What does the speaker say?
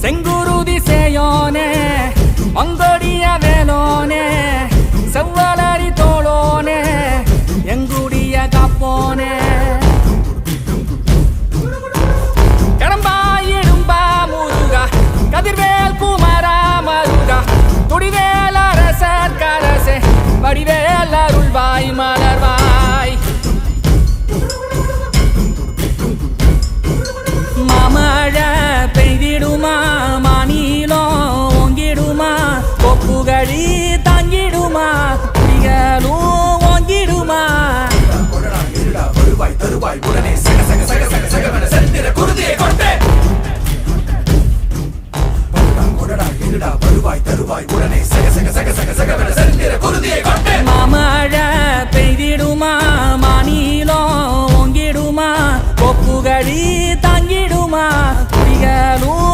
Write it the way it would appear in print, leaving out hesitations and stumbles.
செங்குருதி சேயோனே மங்கொடிய வேலோனே செவ்வலரி தோளோனே எங்குடிய காப்போனே கடம்பா இடும்பா முருகா கதிர்வேல் குமரா மருகா துடிவேல் அரசர் கரசே வடிவேல் அருள்வாய் மலர்வாய் மாமழை பெய்திடுமா மாநிலம் ஓங்கிடுமா கொப்புகளி தாங்கிடுமா குடிகளும் ஓங்கிடுமா வருவாய் தருவாய் உடனே சக சக சக சக சகவென செந்திர குருதியை கொண்டே கொடடா இருடா வருவாய் தருவாய் உடனே சக சக சக சக சகவென செந்திர குருதியை கொண்டே